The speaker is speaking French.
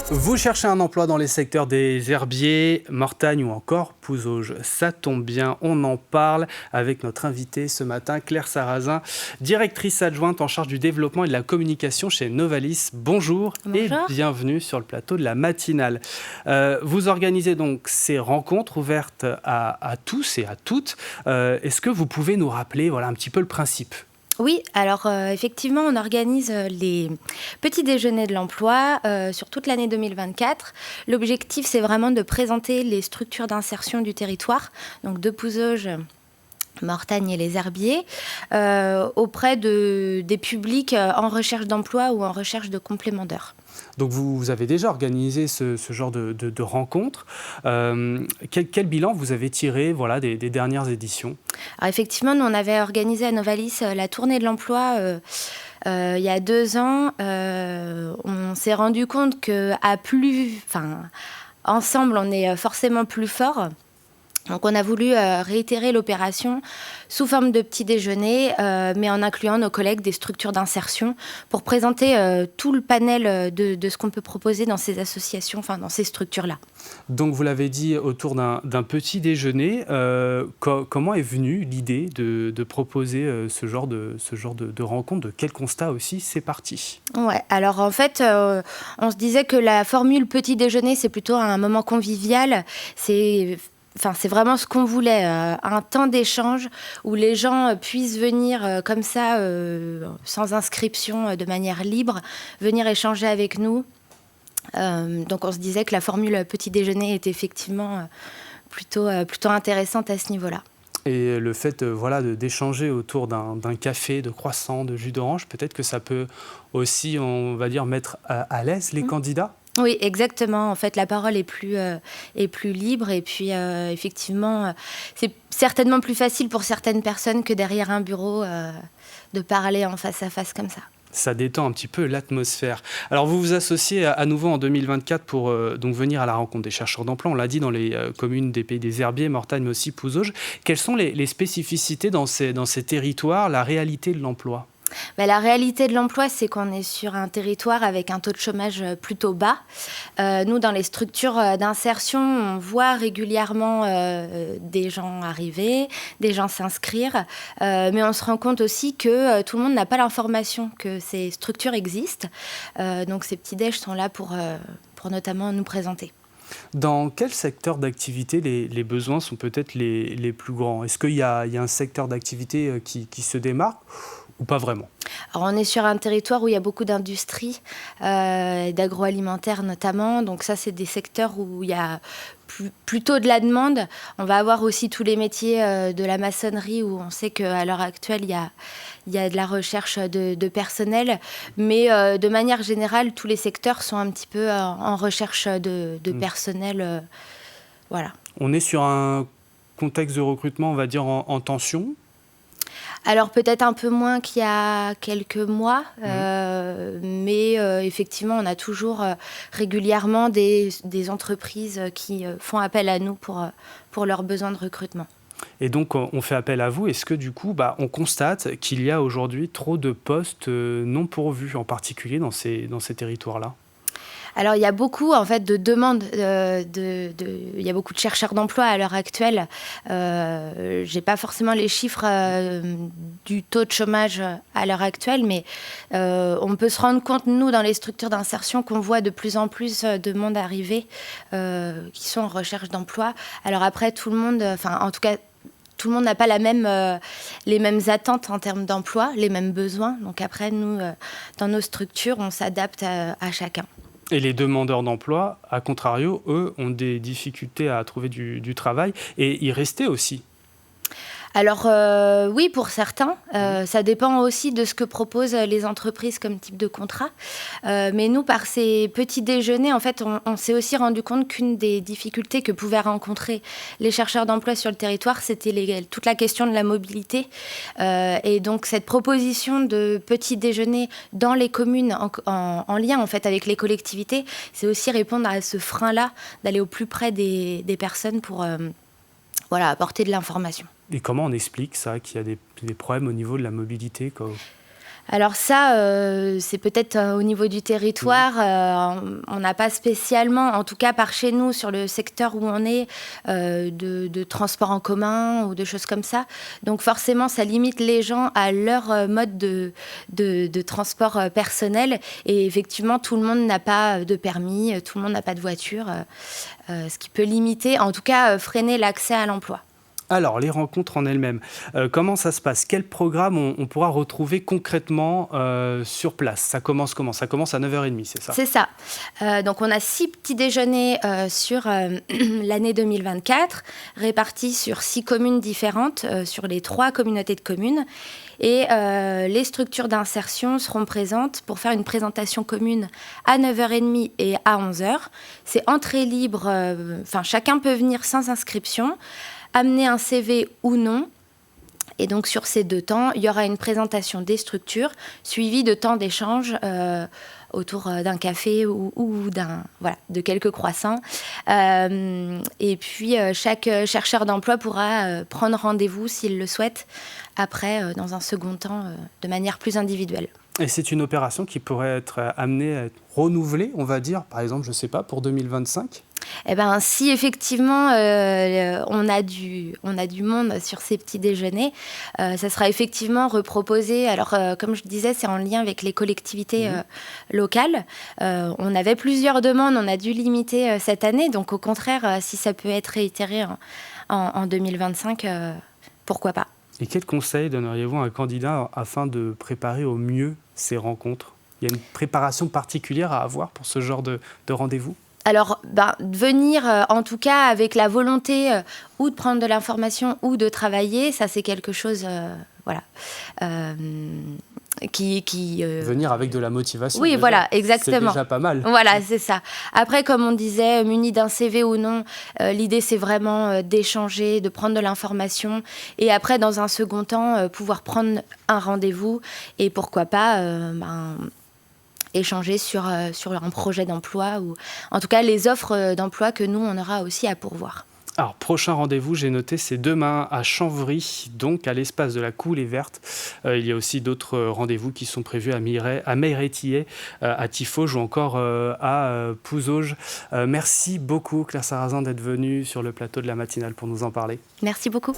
Vous cherchez un emploi dans les secteurs des herbiers, Mortagne ou encore Pouzauges. Ça tombe bien, on en parle avec notre invitée ce matin, Claire Sarrazin, directrice adjointe en charge du développement et de la communication chez Novalis. Bonjour. Et Bonjour. bienvenue sur le plateau de la matinale. Vous organisez donc ces rencontres ouvertes à tous et à toutes. Est-ce que vous pouvez nous rappeler un petit peu le principe ? Oui, alors effectivement, on organise les petits déjeuners de l'emploi sur toute l'année 2024. L'objectif, c'est vraiment de présenter les structures d'insertion du territoire, donc de Pouzauges, Mortagne et les herbiers, auprès des publics en recherche d'emploi ou en recherche de complément d'heures. Donc vous avez déjà organisé ce genre de rencontres. Quel bilan vous avez tiré des dernières éditions ? Alors effectivement, nous, on avait organisé à Novalis la tournée de l'emploi il y a 2 ans. On s'est rendu compte ensemble, on est forcément plus fort. Donc on a voulu réitérer l'opération sous forme de petit déjeuner, mais en incluant nos collègues des structures d'insertion pour présenter tout le panel de ce qu'on peut proposer dans ces associations, dans ces structures-là. Donc vous l'avez dit, autour d'un petit déjeuner, comment est venue l'idée de proposer ce genre de rencontre ? De quel constat aussi c'est parti ? Ouais, alors en fait, on se disait que la formule petit déjeuner, c'est plutôt un moment convivial. C'est vraiment ce qu'on voulait, un temps d'échange où les gens puissent venir comme ça, sans inscription, de manière libre, venir échanger avec nous. Donc on se disait que la formule petit déjeuner était effectivement plutôt intéressante à ce niveau-là. Et le fait d'échanger autour d'un café, de croissant, de jus d'orange, peut-être que ça peut aussi, on va dire, mettre à l'aise les candidats ? Oui, exactement. En fait, la parole est plus libre et puis effectivement, c'est certainement plus facile pour certaines personnes que derrière un bureau de parler en face à face comme ça. Ça détend un petit peu l'atmosphère. Alors vous vous associez à nouveau en 2024 pour donc venir à la rencontre des chercheurs d'emploi. On l'a dit, dans les communes des Pays des Herbiers, Mortagne, mais aussi Pouzauges. Quelles sont les spécificités dans ces territoires, la réalité de l'emploi ? La réalité de l'emploi, c'est qu'on est sur un territoire avec un taux de chômage plutôt bas. Nous, dans les structures d'insertion, on voit régulièrement des gens arriver, des gens s'inscrire, mais on se rend compte aussi que tout le monde n'a pas l'information que ces structures existent. Donc ces petits déj sont là pour notamment nous présenter. Dans quel secteur d'activité les besoins sont peut-être les plus grands ? Est-ce qu'il y a un secteur d'activité qui se démarque ? Ou pas vraiment ? Alors on est sur un territoire où il y a beaucoup d'industries, d'agroalimentaire notamment. Donc ça, c'est des secteurs où il y a plutôt de la demande. On va avoir aussi tous les métiers de la maçonnerie où on sait qu'à l'heure actuelle, il y a de la recherche de personnel. Mais de manière générale, tous les secteurs sont un petit peu en recherche de personnel. Voilà. On est sur un contexte de recrutement, on va dire, en tension ? Alors peut-être un peu moins qu'il y a quelques mois, mais effectivement, on a toujours régulièrement des entreprises qui font appel à nous pour leurs besoins de recrutement. Et donc, on fait appel à vous. Est-ce que du coup, on constate qu'il y a aujourd'hui trop de postes non pourvus, en particulier dans ces territoires-là ? Alors, il y a beaucoup en fait de demandes, il y a beaucoup de chercheurs d'emploi à l'heure actuelle. J'ai pas forcément les chiffres du taux de chômage à l'heure actuelle, mais on peut se rendre compte, nous, dans les structures d'insertion, qu'on voit de plus en plus de monde arriver qui sont en recherche d'emploi. Alors après, tout le monde, en tout cas, tout le monde n'a pas les mêmes attentes en termes d'emploi, les mêmes besoins. Donc après, nous, dans nos structures, on s'adapte à chacun. Et les demandeurs d'emploi, à contrario, eux, ont des difficultés à trouver du travail et y rester aussi. Alors oui, pour certains, ça dépend aussi de ce que proposent les entreprises comme type de contrat. Mais nous, par ces petits déjeuners, en fait, on s'est aussi rendu compte qu'une des difficultés que pouvaient rencontrer les chercheurs d'emploi sur le territoire, c'était toute la question de la mobilité. Et donc cette proposition de petits déjeuners dans les communes en lien en fait avec les collectivités, c'est aussi répondre à ce frein-là, d'aller au plus près des personnes pour apporter de l'information. Et comment on explique ça, qu'il y a des problèmes au niveau de la mobilité ? Alors ça, c'est peut-être au niveau du territoire. On n'a pas spécialement, en tout cas par chez nous, sur le secteur où on est, de transport en commun ou de choses comme ça. Donc forcément, ça limite les gens à leur mode de transport personnel. Et effectivement, tout le monde n'a pas de permis, tout le monde n'a pas de voiture, ce qui peut limiter, en tout cas freiner l'accès à l'emploi. Alors, les rencontres en elles-mêmes, comment ça se passe? Quel programme on pourra retrouver concrètement sur place? Ça commence comment? Ça commence à 9h30, c'est ça? C'est ça. Donc on a 6 petits déjeuners sur l'année 2024, répartis sur 6 communes différentes, sur les 3 communautés de communes. Et les structures d'insertion seront présentes pour faire une présentation commune à 9h30 et à 11h. C'est entrée libre, chacun peut venir sans inscription, amener un CV ou non. Et donc sur ces 2 temps, il y aura une présentation des structures suivie de temps d'échange autour d'un café ou de quelques croissants. Et puis chaque chercheur d'emploi pourra prendre rendez-vous s'il le souhaite après, dans un second temps, de manière plus individuelle. Et c'est une opération qui pourrait être amenée à être renouvelée, on va dire, par exemple, je ne sais pas, pour 2025? Eh bien, si effectivement on a du monde sur ces petits déjeuners, ça sera effectivement reproposé. Alors, comme je disais, c'est en lien avec les collectivités locales. On avait plusieurs demandes, on a dû limiter cette année. Donc, au contraire, si ça peut être réitéré en 2025, pourquoi pas. Et quels conseils donneriez-vous à un candidat afin de préparer au mieux ces rencontres? Il y a une préparation particulière à avoir pour ce genre de rendez-vous? Alors, venir en tout cas avec la volonté ou de prendre de l'information ou de travailler, ça c'est quelque chose, Venir avec de la motivation. Oui, déjà. Voilà, exactement. C'est déjà pas mal. Voilà, c'est ça. Après, comme on disait, muni d'un CV ou non, l'idée c'est vraiment d'échanger, de prendre de l'information et après, dans un second temps, pouvoir prendre un rendez-vous et pourquoi pas échanger sur un projet d'emploi ou en tout cas les offres d'emploi que nous, on aura aussi à pourvoir. Alors, prochain rendez-vous, j'ai noté, c'est demain à Chanvry, donc à l'espace de la Coulée Verte. Il y a aussi d'autres rendez-vous qui sont prévus à Meyret-Thillay, à Tiffauges ou encore à Pouzauges. Merci beaucoup, Claire Sarrazin, d'être venue sur le plateau de la matinale pour nous en parler. Merci beaucoup.